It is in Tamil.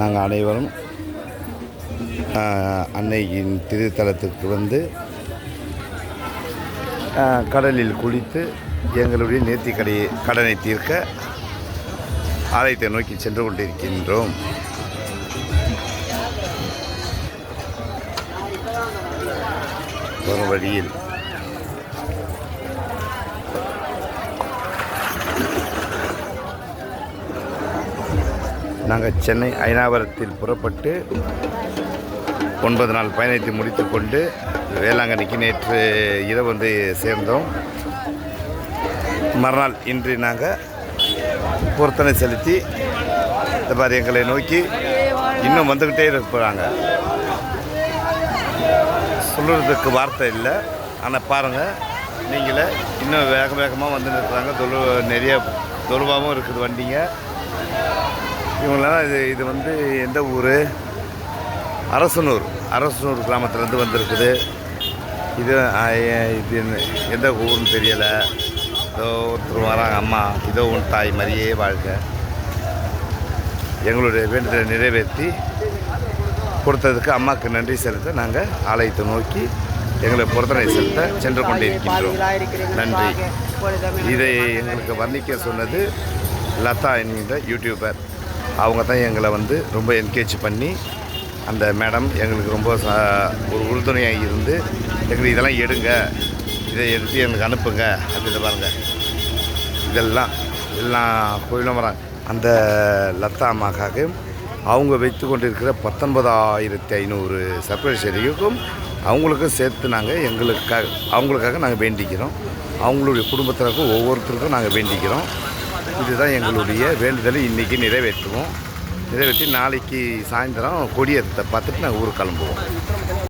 நாங்கள் அனைவரும் அன்னையின் திருத்தலத்துக்கு வந்து கடலில் குளித்து எங்களுடைய கடனை தீர்க்க ஆலயத்தை நோக்கி சென்று கொண்டிருக்கின்றோம். ஒரு வழியில் நாங்கள் சென்னை அயனாவரத்தில் புறப்பட்டு 9 நாள் பயணத்தை முடித்து கொண்டு வேளாங்கண்ணிக்கு நேற்று இரவு வந்து சேர்ந்தோம். மறுநாள் இன்று நாங்கள் பொருத்தனை செலுத்தி இந்த மாதிரி எங்களை நோக்கி இன்னும் வந்துக்கிட்டே இருக்கிறாங்க. சொல்லுறதுக்கு வார்த்தை இல்லை. ஆனால் பாருங்கள், நீங்களே இன்னும் வேகமாக வந்து நிற்கிறாங்க. நிறைய தொழுவாகவும் இருக்குது வண்டிங்க. இவங்களாம் இது வந்து எந்த ஊர்? அரசனூர் கிராமத்துலேருந்து வந்திருக்குது. இது எந்த ஊர்னு தெரியலை. இதோ ஒருத்தர் வராங்க, அம்மா இதோ உன் தாய் மாதிரியே வாழ்க. எங்களுடைய வேண்டுதலை நிறைவேற்றி கொடுத்ததுக்கு அம்மாவுக்கு நன்றி செலுத்த நாங்கள் ஆலயத்தை நோக்கி எங்களை பொருத்தனை செலுத்த சென்று கொண்டிருக்கின்றோம். நன்றி. இதை எங்களுக்கு வர்ணிக்க சொன்னது லதா என்கின்ற யூடியூபர். அவங்க தான் எங்களை வந்து ரொம்ப என்கரேஜ் பண்ணி, அந்த மேடம் எங்களுக்கு ரொம்ப ஒரு உறுதுணையாக இருந்து எங்களுக்கு இதெல்லாம் எடுங்க, இதை எடுத்து எங்களுக்கு அனுப்புங்க அப்படின்னு பாருங்கள். இதெல்லாம் கோயிலும் வராங்க. அந்த லதா அம்மாக்காக அவங்க வைத்து கொண்டிருக்கிற 19,500 சர்க்கரைக்கும் அவங்களுக்கும் சேர்த்து நாங்கள் அவங்களுக்காக நாங்கள் வேண்டிக்கிறோம். அவங்களுடைய குடும்பத்தினருக்கும் ஒவ்வொருத்தருக்கும் நாங்கள் வேண்டிக்கிறோம். இதுதான் எங்களுடைய வேண்டுதலை இன்றைக்கி நிறைவேற்றி நாளைக்கு சாயந்தரம் கொடியேற்றத்தை பார்த்துட்டு நாங்கள் ஊருக்கு கிளம்புவோம்.